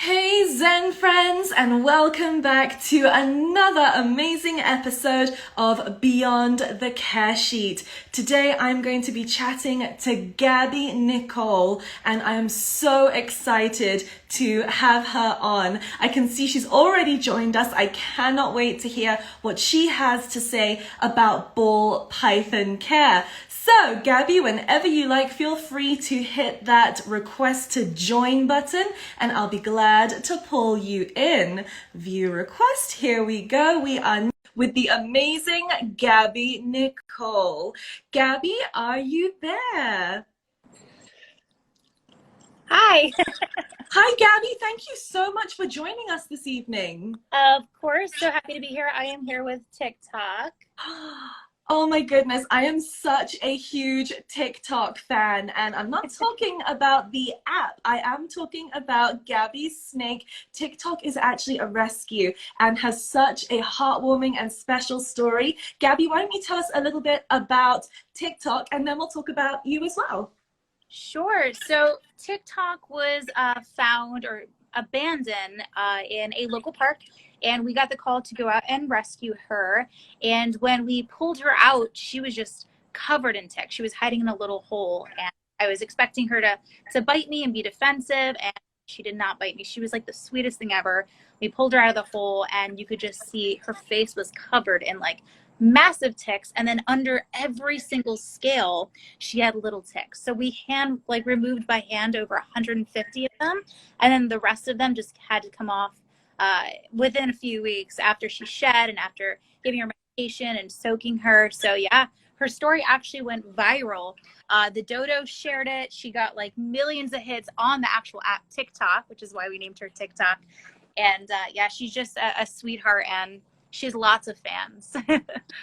Hey Zen friends, and welcome back to another amazing episode of Beyond the Care Sheet. Today I'm going to be chatting to Gabby Nikolle, and I am so excited to have her on. I can see she's already joined us. I cannot wait to hear what she has to say about ball python care. So, Gabby, whenever you like, feel free to hit that request to join button and I'll be glad to pull you in. View request, here we go. We are with the amazing Gabby Nikolle. Gabby, are you there? Hi. Hi, Gabby. Thank you so much for joining us this evening. Of course, so happy to be here. I am here with TikTok. Oh my goodness, I am such a huge TikTok fan, and I'm not talking about the app. I am talking about Gabby's snake. TikTok is actually a rescue and has such a heartwarming and special story. Gabby, why don't you tell us a little bit about TikTok, and then we'll talk about you as well. Sure. So TikTok was found or abandoned in a local park, and we got the call to go out and rescue her. And when we pulled her out, she was just covered in ticks. She was hiding in a little hole, and I was expecting her to bite me and be defensive, and she did not bite me. She was like the sweetest thing ever. We pulled her out of the hole, and you could just see her face was covered in like massive ticks, and then under every single scale she had little ticks. So we removed by hand over 150 of them, and then the rest of them just had to come off within a few weeks after she shed and after giving her medication and soaking her. So yeah, her story actually went viral. The dodo shared it. She got like millions of hits on the actual app TikTok, which is why we named her TikTok. And yeah, she's just a sweetheart, and she has lots of fans.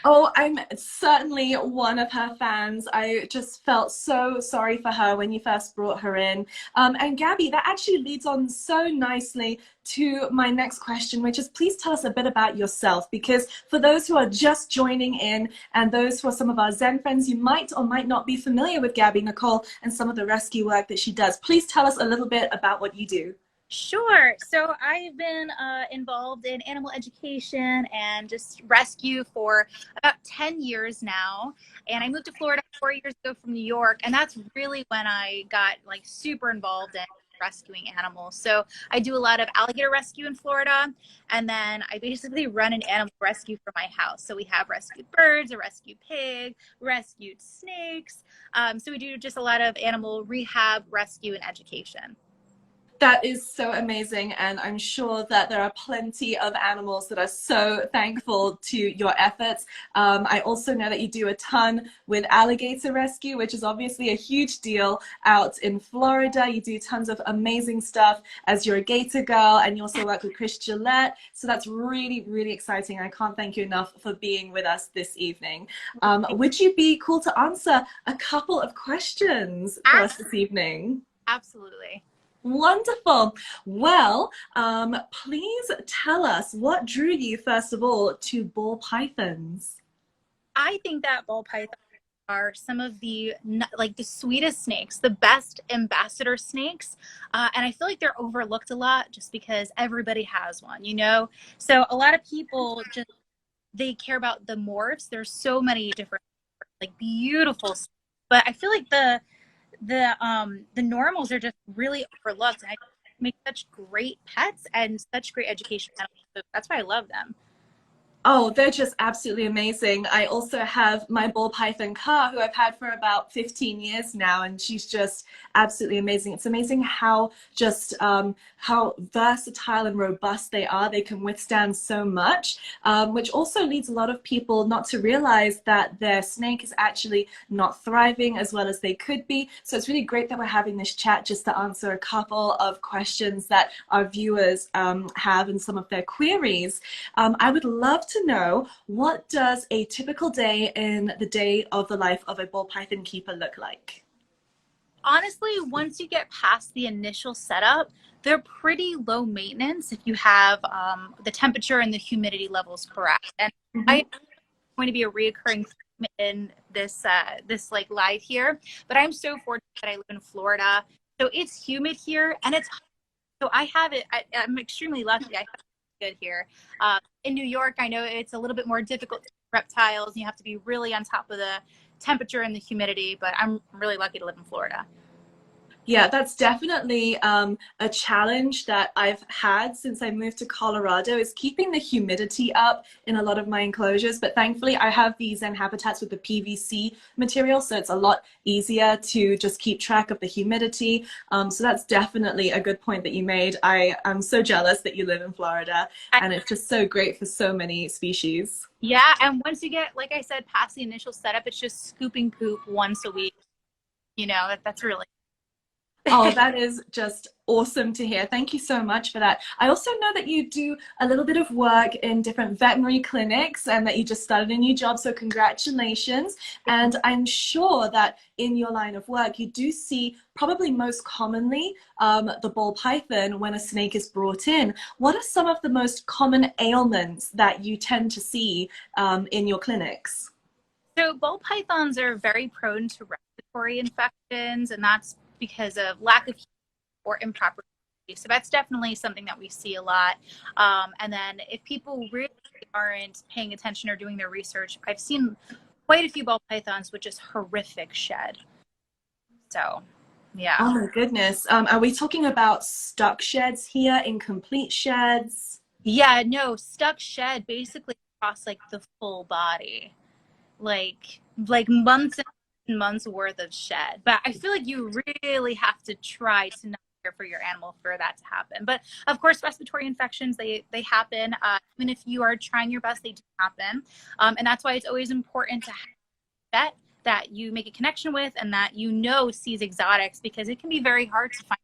Oh, I'm certainly one of her fans. I just felt so sorry for her when you first brought her in. And Gabby, that actually leads on so nicely to my next question, which is please tell us a bit about yourself, because for those who are just joining in and those who are some of our Zen friends, you might or might not be familiar with Gabby Nikolle and some of the rescue work that she does. Please tell us a little bit about what you do. Sure. So I've been involved in animal education and just rescue for about 10 years now. And I moved to Florida 4 years ago from New York. And that's really when I got like super involved in rescuing animals. So I do a lot of alligator rescue in Florida. And then I basically run an animal rescue for my house. So we have rescued birds, a rescued pig, rescued snakes. So we do just a lot of animal rehab, rescue, and education. That is so amazing, and I'm sure that there are plenty of animals that are so thankful to your efforts. I also know that you do a ton with alligator rescue, which is obviously a huge deal out in Florida. You do tons of amazing stuff as you're a gator girl, and you also work with Chris Gillette. So that's really, really exciting. I can't thank you enough for being with us this evening. Would you be cool to answer a couple of questions for us this evening? Absolutely. Wonderful. Well, please tell us what drew you, first of all, to ball pythons. I think that ball pythons are some of the the sweetest snakes, the best ambassador snakes, and I feel like they're overlooked a lot just because everybody has one, you know. So a lot of people just they care about the morphs. There's so many different like beautiful, but I feel like the normals are just really overlooked. And I make such great pets and such great education animals. So that's why I love them. Oh, they're just absolutely amazing. I also have my ball python car, who I've had for about 15 years now, and she's just absolutely amazing. It's amazing how just how versatile and robust they are. They can withstand so much, which also leads a lot of people not to realize that their snake is actually not thriving as well as they could be. So it's really great that we're having this chat just to answer a couple of questions that our viewers have and some of their queries. I would love to know, what does a typical day in the day of the life of a ball python keeper look like? Honestly, once you get past the initial setup, they're pretty low maintenance if you have the temperature and the humidity levels correct. And Mhm. I'm going to be a reoccurring theme in this like live here, but I'm so fortunate that I live in Florida, so it's humid here and it's hot. So I have it. I'm extremely lucky. I have it good here. In New York, I know it's a little bit more difficult to reptiles. You have to be really on top of the temperature and the humidity, but I'm really lucky to live in Florida. Yeah, that's definitely a challenge that I've had since I moved to Colorado is keeping the humidity up in a lot of my enclosures. But thankfully, I have these Zen Habitats with the PVC material, so it's a lot easier to just keep track of the humidity. So that's definitely a good point that you made. I am so jealous that you live in Florida, and it's just so great for so many species. Yeah, and once you get, like I said, past the initial setup, it's just scooping poop once a week. That's really. Oh, that is just awesome to hear. Thank you so much for that. I also know that you do a little bit of work in different veterinary clinics and that you just started a new job, so congratulations. And I'm sure that in your line of work, you do see probably most commonly the ball python when a snake is brought in. What are some of the most common ailments that you tend to see in your clinics? So ball pythons are very prone to respiratory infections, and that's because of lack of heat or improper heat. So that's definitely something that we see a lot. And then if people really aren't paying attention or doing their research, I've seen quite a few ball pythons with just horrific shed. So, yeah. Oh my goodness. Are we talking about stuck sheds here, incomplete sheds? Yeah, no, stuck shed basically across like the full body. Like months and months worth of shed. But I feel like you really have to try to not care for your animal for that to happen. But of course, respiratory infections, they happen. Even if you are trying your best, they do happen. And that's why it's always important to have a vet that you make a connection with and that sees exotics, because it can be very hard to find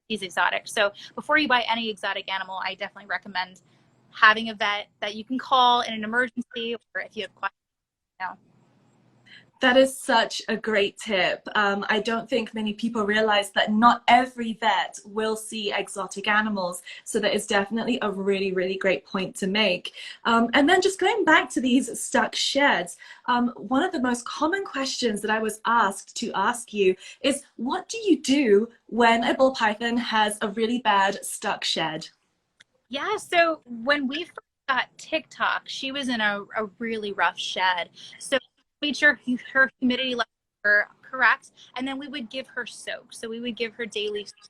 these exotics. So before you buy any exotic animal, I definitely recommend having a vet that you can call in an emergency, or if you have questions. That is such a great tip. I don't think many people realize that not every vet will see exotic animals. So that is definitely a really, really great point to make. And then just going back to these stuck sheds, one of the most common questions that I was asked to ask you is, what do you do when a ball python has a really bad stuck shed? Yeah, so when we first got TikTok, she was in a really rough shed. So we made sure her humidity levels were correct, and then we would give her soak. So we would give her daily soak,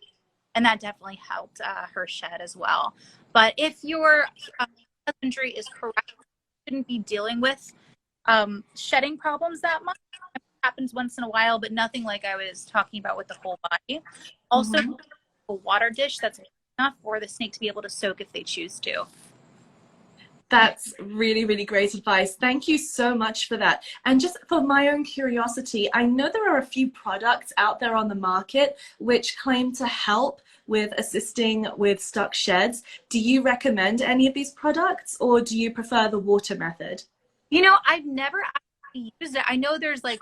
and that definitely helped her shed as well. But if your husbandry is correct, you shouldn't be dealing with shedding problems that much. It happens once in a while, but nothing like I was talking about with the whole body. Also, a water dish that's enough for the snake to be able to soak if they choose to. That's really, really great advice. Thank you so much for that. And just for my own curiosity, I know there are a few products out there on the market which claim to help with assisting with stuck sheds. Do you recommend any of these products, or do you prefer the water method? I've never actually used it. I know there's like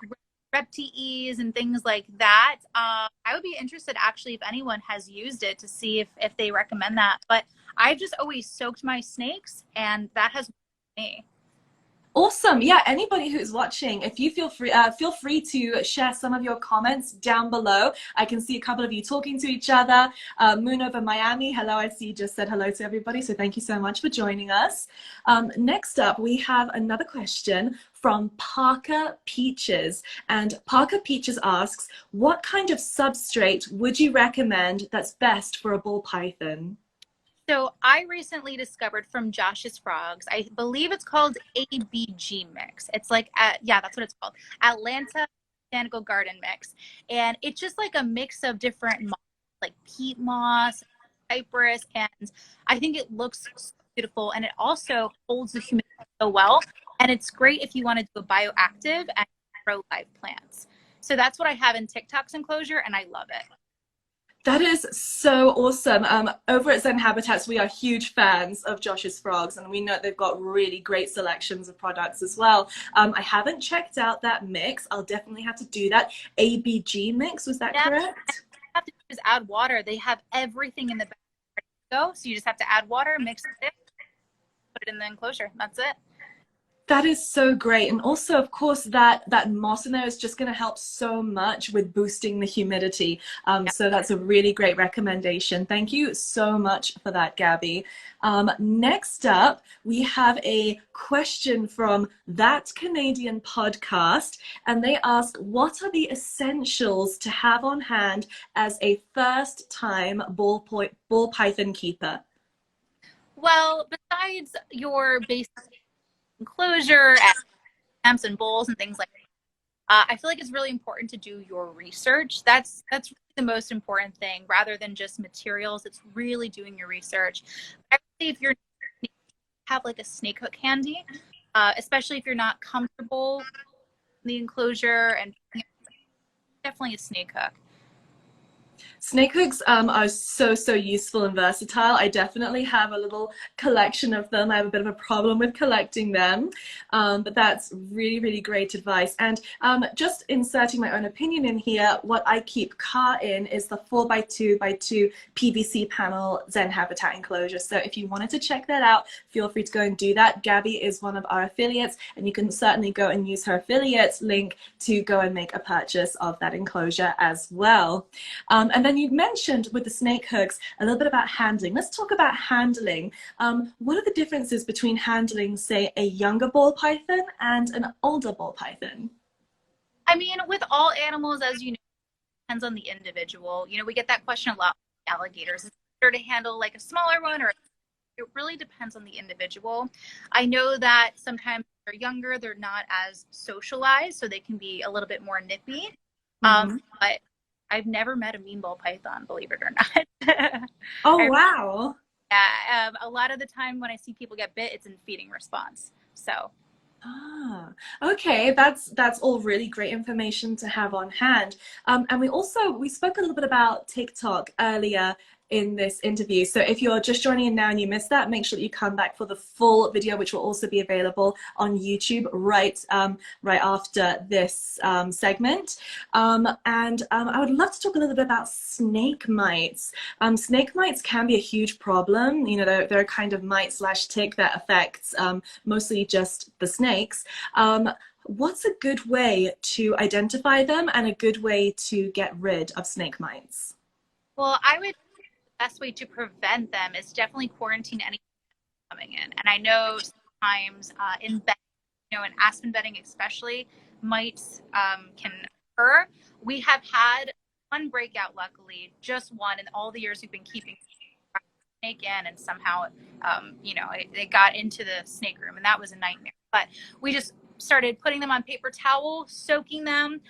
Reptiles and things like that. I would be interested actually if anyone has used it to see if they recommend that. But I've just always soaked my snakes, and that has worked for me. Awesome. Yeah, anybody who's watching, if you feel free to share some of your comments down below. I can see a couple of you talking to each other. Moon over Miami, hello. I see you just said hello to everybody, so thank you so much for joining us. Next up, we have another question from Parker Peaches. And Parker Peaches asks, what kind of substrate would you recommend that's best for a ball python? So I recently discovered from Josh's Frogs, I believe it's called ABG mix. It's like, yeah, that's what it's called. Atlanta Botanical Garden mix. And it's just like a mix of different moss, like peat moss, cypress, and I think it looks so beautiful, and it also holds the humidity so well. And it's great if you want to do a bioactive and grow live plants. So that's what I have in TikTok's enclosure, and I love it. That is so awesome. Over at Zen Habitats, we are huge fans of Josh's Frogs, and we know they've got really great selections of products as well. I haven't checked out that mix. I'll definitely have to do that. ABG mix, was that correct? You have to just add water. They have everything in the bag ready to go, so you just have to add water, mix it, put it in the enclosure. That's it. That is so great. And also, of course, that moss in there is just going to help so much with boosting the humidity. So that's a really great recommendation. Thank you so much for that, Gabby. Next up, we have a question from That Canadian Podcast, and they ask, what are the essentials to have on hand as a first-time ball python keeper? Well, besides your basic enclosure and lamps and bowls and things like that, I feel like it's really important to do your research. That's really the most important thing, rather than just materials. It's really doing your research. I would say if you're have like a snake hook handy, especially if you're not comfortable in the enclosure, and definitely a snake hook. Snake hooks are so useful and versatile. I definitely have a little collection of them. I have a bit of a problem with collecting them, but that's really great advice. And just inserting my own opinion in here, what I keep car in is the 4x2x2 PVC panel Zen Habitat enclosure. So if you wanted to check that out, feel free to go and do that. Gabby is one of our affiliates, and you can certainly go and use her affiliate link to go and make a purchase of that enclosure as well. And then you mentioned with the snake hooks a little bit about handling. Let's talk about handling. What are the differences between handling, say, a younger ball python and an older ball python? I mean, with all animals, as you know, it depends on the individual. You know, we get that question a lot with alligators. Is it better to handle like a smaller one, or it really depends on the individual. I know that sometimes they're younger, they're not as socialized, so they can be a little bit more nippy. But I've never met a mean ball python, believe it or not. Oh, wow. Yeah, a lot of the time when I see people get bit, it's in feeding response. So. Ah, okay, that's all really great information to have on hand. And we spoke a little bit about TikTok earlier in this interview. So if you're just joining in now and you missed that, make sure that you come back for the full video, which will also be available on YouTube right after this segment. And I would love to talk a little bit about snake mites. Snake mites can be a huge problem. You know, they're a kind of mite / tick that affects mostly just the snakes. What's a good way to identify them and a good way to get rid of snake mites? Well, I would best way to prevent them is definitely quarantine anything coming in. And I know sometimes in bedding, you know, in aspen bedding especially, mites can occur. We have had one breakout, luckily, just one in all the years we've been keeping snake in, and somehow, you know, it got into the snake room, and that was a nightmare. But we just started putting them on paper towel, soaking them,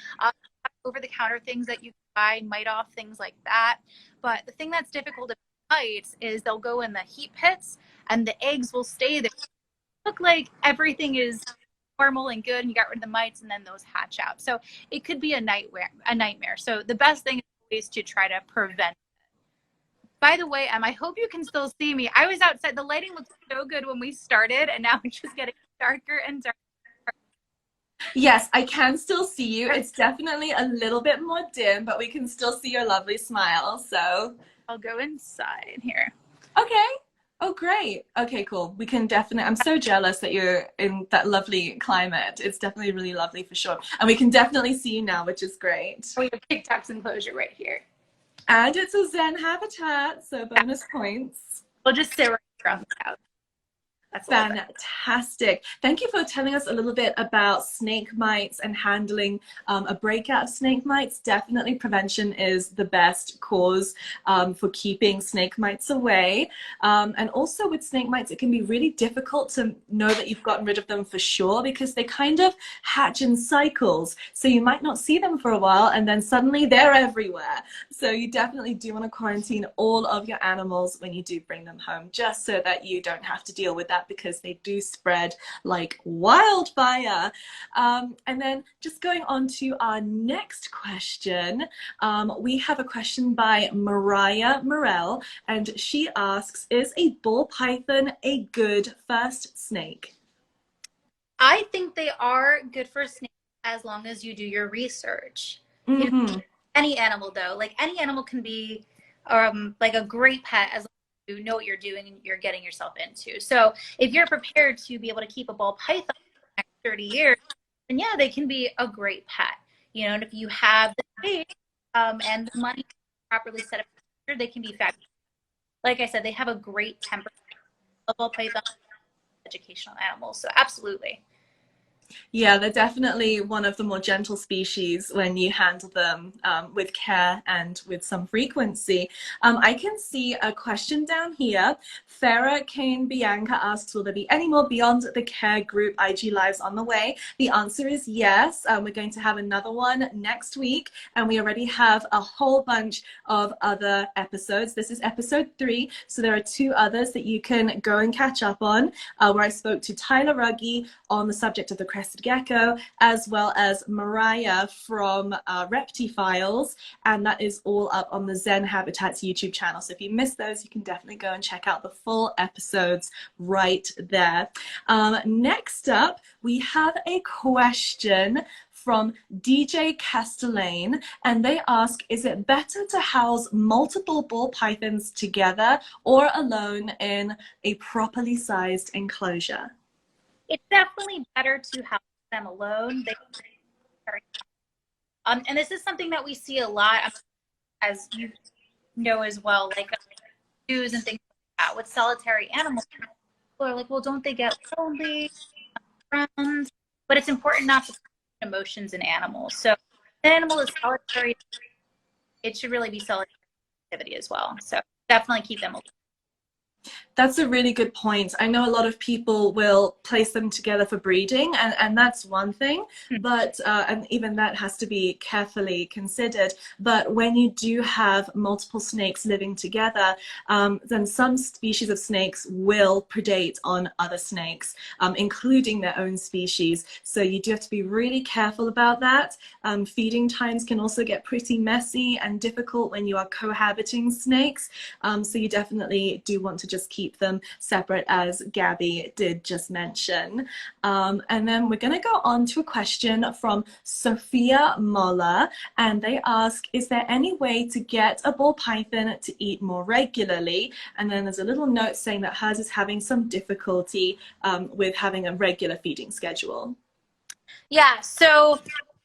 over-the-counter things that you buy, mite off, things like that. But the thing that's difficult about mites is they'll go in the heat pits, and the eggs will stay there. Look like everything is normal and good, and you got rid of the mites, and then those hatch out. So it could be a nightmare. So the best thing is always to try to prevent it. By the way, I hope you can still see me. I was outside. The lighting looked so good when we started, and now it's just getting darker and darker. Yes, I can still see you. It's definitely a little bit more dim, but we can still see your lovely smile. So I'll go inside here. Okay. Oh, great. Okay, cool. We can definitely, I'm so jealous that you're in that lovely climate. It's definitely really lovely for sure. And we can definitely see you now, which is great. We have TikTok's enclosure right here. And it's a Zen Habitat, so bonus points. We'll just sit right around the couch. That's fantastic. Thank you for telling us a little bit about snake mites and handling a breakout of snake mites. Definitely prevention is the best cause for keeping snake mites away. And also with snake mites, it can be really difficult to know that you've gotten rid of them for sure, because they kind of hatch in cycles. So you might not see them for a while, and then suddenly they're everywhere. So you definitely do want to quarantine all of your animals when you do bring them home, just so that you don't have to deal with that, because they do spread like wildfire. And then just going on to our next question, we have a question by Mariah Morell, and she asks, is a ball python a good first snake? I think they are good for snakes as long as you do your research. You know, any animal though, like any animal can be like a great pet as long as you know what you're doing and you're getting yourself into. So if you're prepared to be able to keep a ball python, 30 years, and yeah, they can be a great pet. You know, and if you have the space and the money properly set up, they can be fabulous. Like I said, they have a great temper. Ball python, educational animals, so absolutely. Yeah, they're definitely one of the more gentle species when you handle them with care and with some frequency. I can see a question down here. Farah Kane Bianca asks, will there be any more Beyond the Care group IG lives on the way? The answer is yes. We're going to have another one next week, and we already have a whole bunch of other episodes. This is episode 3, so there are 2 others that you can go and catch up on, where I spoke to Tyler Rugge on the subject of the crested gecko, as well as Mariah from Reptiles, and that is all up on the Zen Habitats YouTube channel. So if you missed those, you can definitely go and check out the full episodes right there. Next up, we have a question from DJ Castellane, and they ask, is it better to house multiple ball pythons together or alone in a properly sized enclosure? It's definitely better to house them alone. And this is something that we see a lot, as you know as well, like zoos and things like that with solitary animals. People are like, well, don't they get lonely, friends? But it's important not to put emotions in animals. So if an animal is solitary, it should really be solitary activity as well. So definitely keep them alone. That's a really good point. I know a lot of people will place them together for breeding, and that's one thing, but and even that has to be carefully considered. But when you do have multiple snakes living together, then some species of snakes will predate on other snakes, including their own species. So you do have to be really careful about that. Feeding times can also get pretty messy and difficult when you are cohabiting snakes. So you definitely do want to just keep them separate, as Gabby did just mention. And then we're going to go on to a question from Sophia Moller, and they ask, is there any way to get a ball python to eat more regularly? And then there's a little note saying that hers is having some difficulty with having a regular feeding schedule. Yeah, so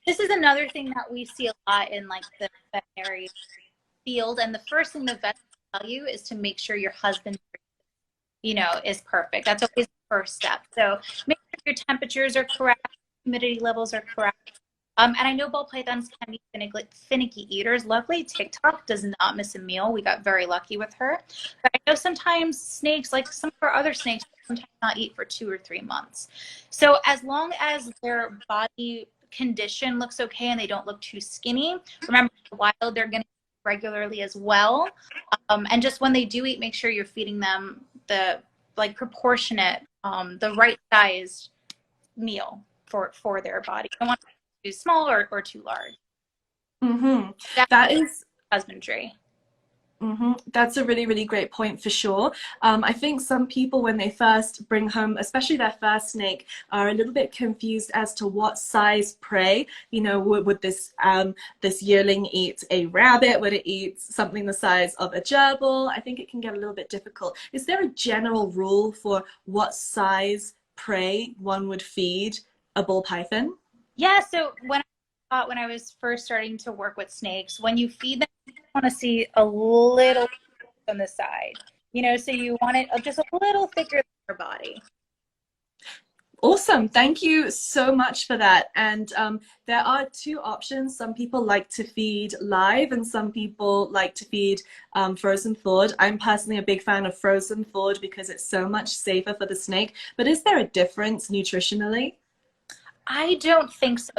this is another thing that we see a lot in like the veterinary field, and the first thing the vets tell you is to make sure your husband, is perfect. That's always the first step. So make sure your temperatures are correct, humidity levels are correct. And I know ball pythons can be finicky eaters. Luckily, TikTok does not miss a meal. We got very lucky with her. But I know sometimes snakes, like some of our other snakes, sometimes not eat for 2 or 3 months. So as long as their body condition looks okay and they don't look too skinny, remember, in the wild, they're going to eat regularly as well. And just when they do eat, make sure you're feeding them the proportionate, the right size meal for their body. You don't want too small or too large. Mm-hmm. That is husbandry. Mm-hmm. That's a really, really great point for sure. I think some people, when they first bring home, especially their first snake, are a little bit confused as to what size prey. Would this yearling eat a rabbit? Would it eat something the size of a gerbil? I think it can get a little bit difficult. Is there a general rule for what size prey one would feed a ball python? Yeah, so when I was first starting to work with snakes, when you feed them, you want to see a little on the side, so you want it just a little thicker than your body. Awesome. Thank you so much for that. And there are 2 options. Some people like to feed live and some people like to feed frozen thawed. I'm personally a big fan of frozen thawed because it's so much safer for the snake. But is there a difference nutritionally? I don't think so.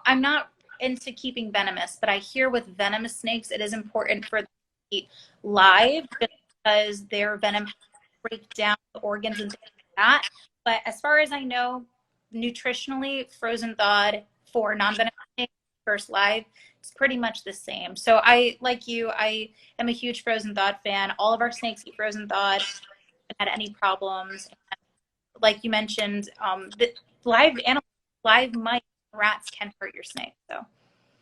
I'm not into keeping venomous, but I hear with venomous snakes, it is important for them to eat live just because their venom break down the organs and things like that. But as far as I know, nutritionally, frozen thawed for non-venomous snakes versus live, it's pretty much the same. So I am a huge frozen thawed fan. All of our snakes eat frozen thawed. Haven't had any problems. And like you mentioned, the live mice, rats can hurt your snake. So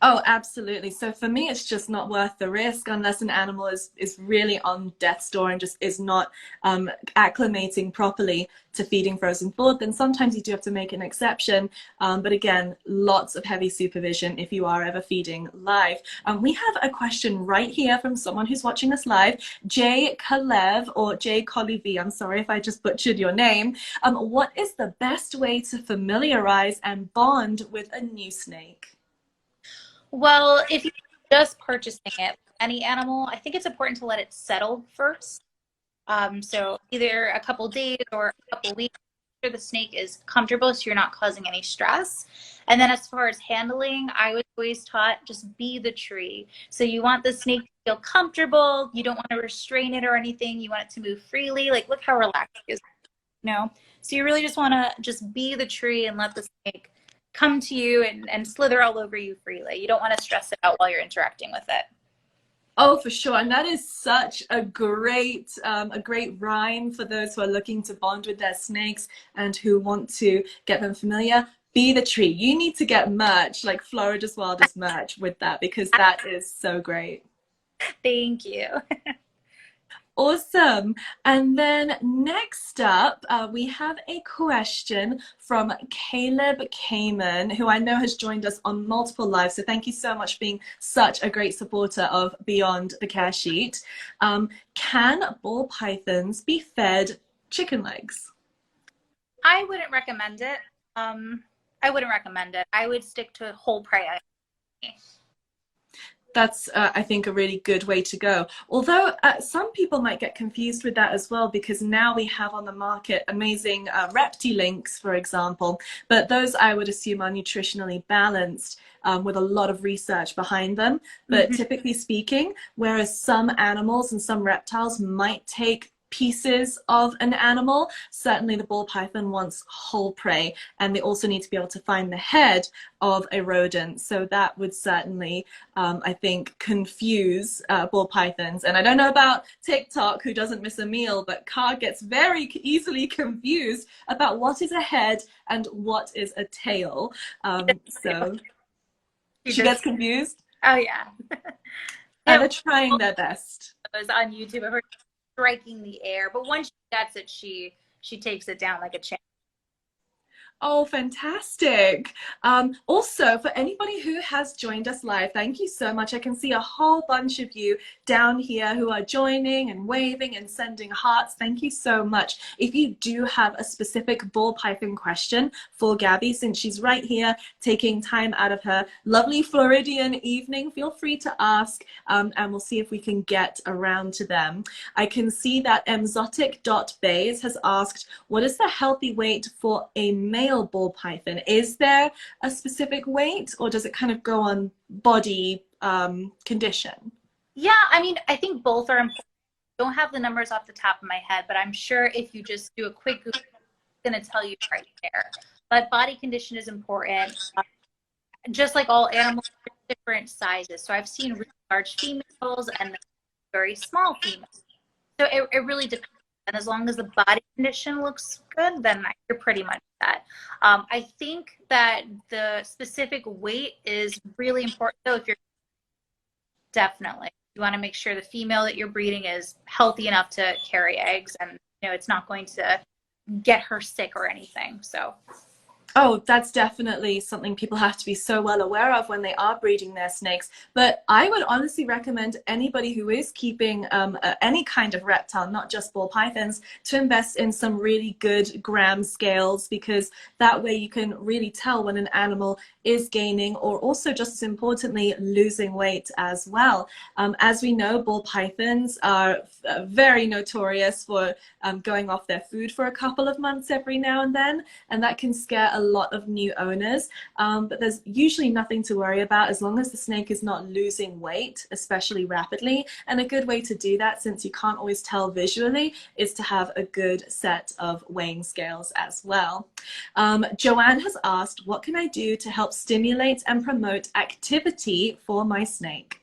Oh, absolutely. So for me, it's just not worth the risk unless an animal is really on death's door and just is not acclimating properly to feeding frozen food. Then sometimes you do have to make an exception. But again, lots of heavy supervision if you are ever feeding live. We have a question right here from someone who's watching us live, Jay Kalev or Jay Kolivi. I'm sorry if I just butchered your name. What is the best way to familiarize and bond with a new snake? Well, if you're just purchasing it, any animal, I think it's important to let it settle first. So either a couple days or a couple weeks after the snake is comfortable so you're not causing any stress. And then as far as handling, I was always taught just be the tree. So you want the snake to feel comfortable. You don't want to restrain it or anything. You want it to move freely. Like, look how relaxed it is, you know? So you really just want to just be the tree and let the snake come to you and slither all over you freely. You don't want to stress it out while you're interacting with it. Oh, for sure. And that is such a great rhyme for those who are looking to bond with their snakes and who want to get them familiar. Be the tree. You need to get merch, like Florida's Wildest merch with that, because that is so great. Thank you. Awesome. And then next up, we have a question from Caleb Kamen, who I know has joined us on multiple lives. So thank you so much for being such a great supporter of Beyond the Care Sheet. Can ball pythons be fed chicken legs? I wouldn't recommend it. I wouldn't recommend it. I would stick to whole prey. That's, I think, a really good way to go. Although some people might get confused with that as well, because now we have on the market amazing Reptilinks, for example. But those, I would assume, are nutritionally balanced with a lot of research behind them. But typically speaking, whereas some animals and some reptiles might take pieces of an animal, certainly the ball python wants whole prey, and they also need to be able to find the head of a rodent. So that would certainly, I think, confuse ball pythons. And I don't know about TikTok, who doesn't miss a meal, but Car gets very easily confused about what is a head and what is a tail. So she gets confused. Oh yeah. And they're trying their best. It was on YouTube of her striking the air, but once she gets it, she takes it down like a champ. Oh, fantastic. Also, for anybody who has joined us live, thank you so much. I can see a whole bunch of you down here who are joining and waving and sending hearts. Thank you so much. If you do have a specific ball python question for Gabby, since she's right here taking time out of her lovely Floridian evening, feel free to ask, and we'll see if we can get around to them. I can see that Emzotic.Bays has asked, what is the healthy weight for a male ball python? Is there a specific weight, or does it kind of go on body condition? Yeah, I mean, I think both are important. I don't have the numbers off the top of my head, but I'm sure if you just do a quick Google, it's going to tell you right there. But body condition is important. Just like all animals, different sizes. So I've seen really large females and very small females. So it really depends. And as long as the body condition looks good, then you're pretty much set. I think that the specific weight is really important, though. If you're definitely, you want to make sure the female that you're breeding is healthy enough to carry eggs, and it's not going to get her sick or anything. So. Oh, that's definitely something people have to be so well aware of when they are breeding their snakes. But I would honestly recommend anybody who is keeping any kind of reptile, not just ball pythons, to invest in some really good gram scales, because that way you can really tell when an animal is gaining, or also, just as importantly, losing weight as well. As we know, ball pythons are very notorious for going off their food for a couple of months every now and then, and that can scare a lot of new owners, but there's usually nothing to worry about as long as the snake is not losing weight, especially rapidly. And a good way to do that, since you can't always tell visually, is to have a good set of weighing scales as well. Joanne has asked, what can I do to help stimulate and promote activity for my snake?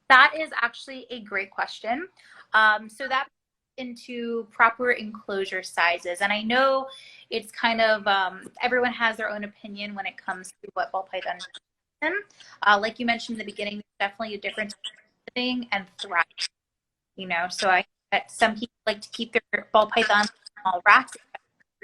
That is actually a great question. So that into proper enclosure sizes, and I know it's kind of everyone has their own opinion when it comes to what ball python Like you mentioned in the beginning, there's definitely a difference between living and thriving. So I bet some people like to keep their ball pythons in small racks,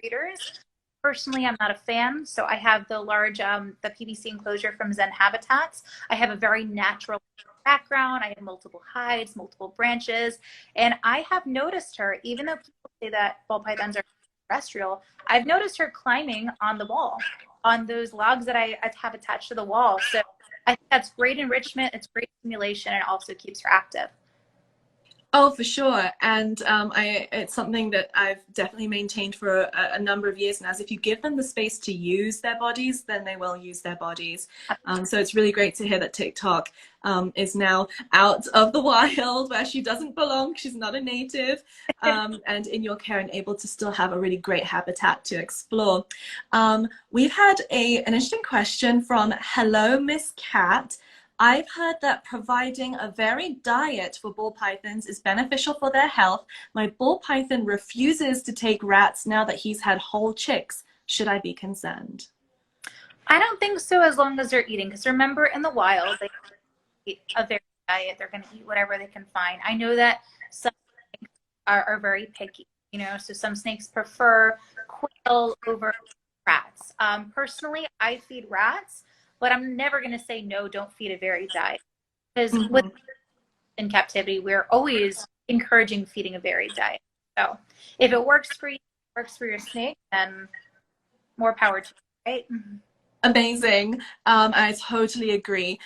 breeders. Personally, I'm not a fan. So I have the large, the PVC enclosure from Zen Habitats. I have a very natural background. I have multiple hides, multiple branches. And I have noticed her, even though people say that ball pythons are terrestrial, I've noticed her climbing on the wall, on those logs that I have attached to the wall. So I think that's great enrichment. It's great stimulation, and it also keeps her active. Oh, for sure. And it's something that I've definitely maintained for a number of years now. As if you give them the space to use their bodies, then they will use their bodies. So it's really great to hear that TikTok is now out of the wild where she doesn't belong. She's not a native, and in your care and able to still have a really great habitat to explore. We've had an interesting question from Hello Miss Cat. I've heard that providing a varied diet for ball pythons is beneficial for their health. My ball python refuses to take rats now that he's had whole chicks. Should I be concerned? I don't think so, as long as they're eating. Because remember, in the wild, they eat a varied diet. They're going to eat whatever they can find. I know that some snakes are very picky, so some snakes prefer quail over rats. Personally, I feed rats, but I'm never going to say, no, don't feed a varied diet. Because in captivity, we're always encouraging feeding a varied diet. So if it works for you, works for your snake, then more power to you, right? Amazing. I totally agree.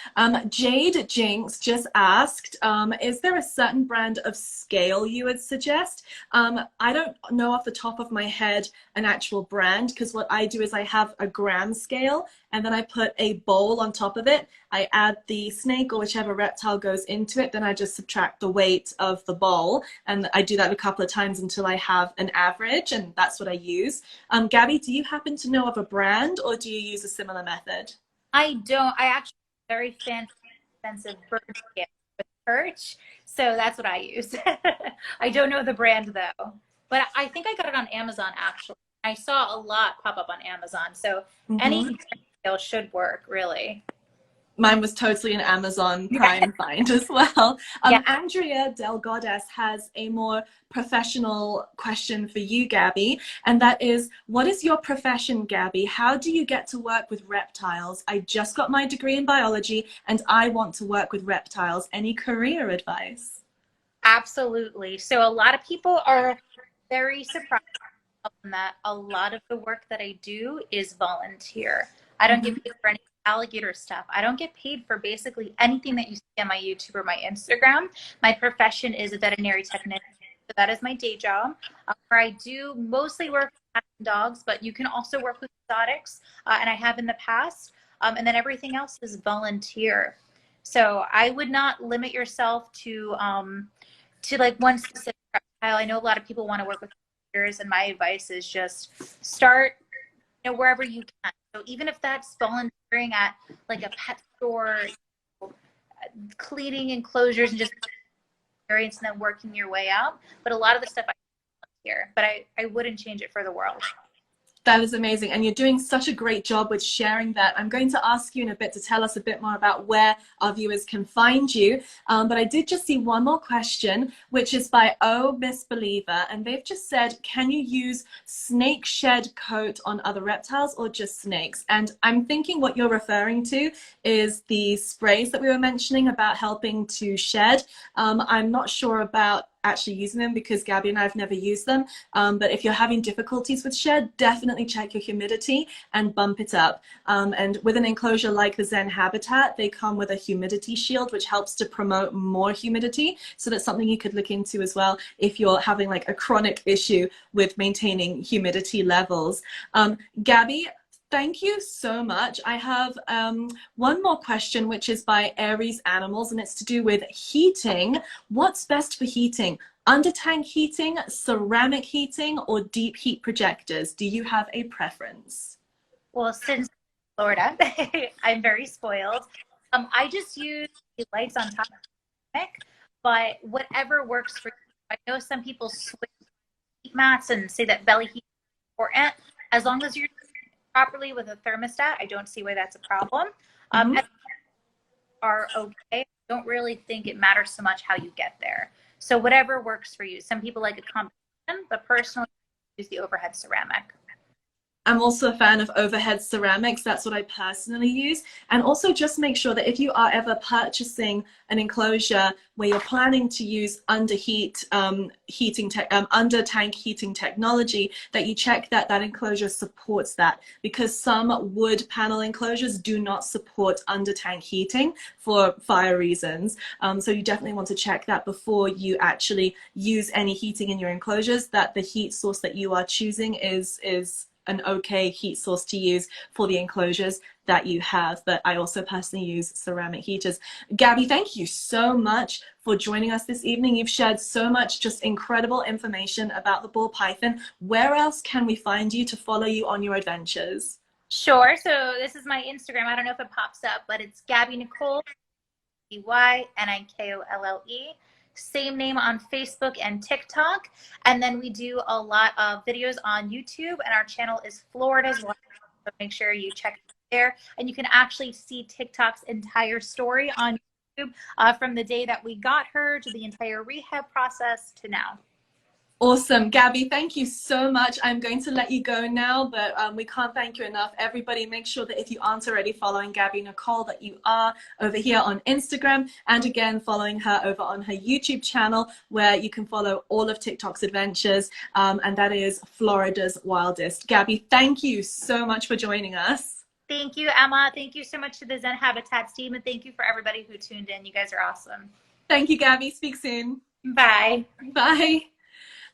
Jade Jinx just asked, is there a certain brand of scale you would suggest? I don't know off the top of my head an actual brand, because what I do is I have a gram scale and then I put a bowl on top of it. I add the snake or whichever reptile goes into it. Then I just subtract the weight of the bowl. And I do that a couple of times until I have an average, and that's what I use. Gabby, do you happen to know of a brand, or do you use a similar method? I don't. I actually have a very fancy, expensive bird scale with perch. So that's what I use. I don't know the brand though. But I think I got it on Amazon actually. I saw a lot pop up on Amazon. So any scale should work, really. Mine was totally an Amazon Prime find as well. Yeah. Andrea Del Goddess has a more professional question for you, Gabby, and that is, what is your profession, Gabby? How do you get to work with reptiles? I just got my degree in biology and I want to work with reptiles. Any career advice? Absolutely. So a lot of people are very surprised that a lot of the work that I do is volunteer. I don't get paid for any alligator stuff. I don't get paid for basically anything that you see on my YouTube or my Instagram. My profession is a veterinary technician. So that is my day job, where I do mostly work with cats and dogs, but you can also work with exotics, and I have in the past. And then everything else is volunteer. So I would not limit yourself to like one specific reptile. I know a lot of people want to work with volunteers, and my advice is just start wherever you can. So even if that's volunteering at like a pet store, cleaning enclosures and just experience and then working your way out. But a lot of the stuff I volunteer, but I wouldn't change it for the world. That is amazing. And you're doing such a great job with sharing that. I'm going to ask you in a bit to tell us a bit more about where our viewers can find you. But I did just see one more question, which is by Oh Miss Believer. And they've just said, can you use snake shed coat on other reptiles or just snakes? And I'm thinking what you're referring to is the sprays that we were mentioning about helping to shed. I'm not sure about actually using them because Gabby and I have never used them. But if you're having difficulties with shed, definitely check your humidity and bump it up. And with an enclosure like the Zen Habitat, they come with a humidity shield, which helps to promote more humidity. So that's something you could look into as well if you're having like a chronic issue with maintaining humidity levels. Gabby, thank you so much. I have one more question, which is by Aries Animals, and it's to do with heating. What's best for heating? Under tank heating, ceramic heating, or deep heat projectors? Do you have a preference? Well, since Florida, I'm very spoiled. I just use the lights on top of the ceramic, but whatever works for you. I know some people switch heat mats and say that belly heat is important. As long as you're properly with a thermostat, I don't see why that's a problem. As are okay. I don't really think it matters so much how you get there. So whatever works for you. Some people like a combination, but personally, I use the overhead ceramic. I'm also a fan of overhead ceramics. That's what I personally use. And also just make sure that if you are ever purchasing an enclosure where you're planning to use under tank heating technology, that you check that that enclosure supports that, because some wood panel enclosures do not support under tank heating for fire reasons. So you definitely want to check that before you actually use any heating in your enclosures, that the heat source that you are choosing is an okay heat source to use for the enclosures that you have. But I also personally use ceramic heaters. Gabby, thank you so much for joining us this evening. You've shared so much just incredible information about the ball python. Where else can we find you to follow you on your adventures? Sure. So this is my Instagram. I don't know if it pops up, but it's Gabby Nikolle, Nikolle. Same name on Facebook and TikTok. And then we do a lot of videos on YouTube, and our channel is Florida's Wild. So make sure you check it there. And you can actually see TikTok's entire story on YouTube, from the day that we got her to the entire rehab process to now. Awesome. Gabby, thank you so much. I'm going to let you go now, but we can't thank you enough. Everybody, make sure that if you aren't already following Gabby Nikolle, that you are over here on Instagram, and again, following her over on her YouTube channel, where you can follow all of TikTok's adventures, and that is Florida's Wildest. Gabby, thank you so much for joining us. Thank you, Emma. Thank you so much to the Zen Habitats team, and thank you for everybody who tuned in. You guys are awesome. Thank you, Gabby. Speak soon. Bye. Bye.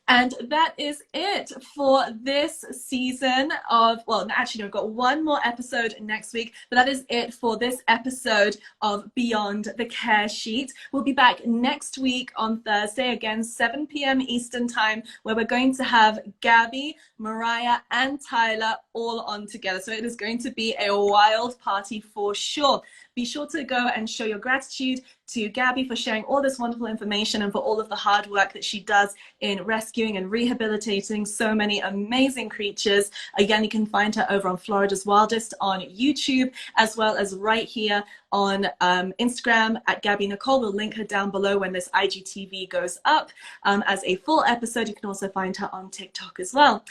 And that is it for this season of, well, actually, no, we've got one more episode next week, but that is it for this episode of Beyond the Care Sheet. We'll be back next week on Thursday, again, 7 p.m. Eastern Time, where we're going to have Gabby, Mariah, and Tyler all on together. So it is going to be a wild party for sure. Be sure to go and show your gratitude to Gabby for sharing all this wonderful information and for all of the hard work that she does in rescuing and rehabilitating so many amazing creatures. Again, you can find her over on Florida's Wildest on YouTube, as well as right here on Instagram at Gabby Nikolle. We'll link her down below when this IGTV goes up as a full episode. You can also find her on TikTok as well.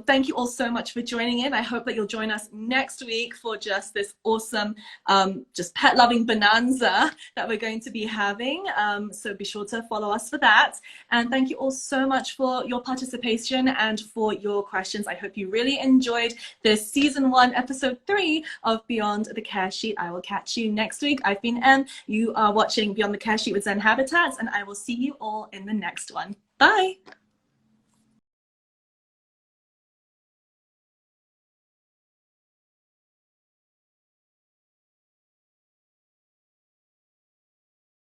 Thank you all so much for joining in. I hope that you'll join us next week for just this awesome, just pet-loving bonanza that we're going to be having. So be sure to follow us for that. And thank you all so much for your participation and for your questions. I hope you really enjoyed this season 1, episode 3 of Beyond the Care Sheet. I will catch you next week. I've been Em. You are watching Beyond the Care Sheet with Zen Habitats, and I will see you all in the next one. Bye.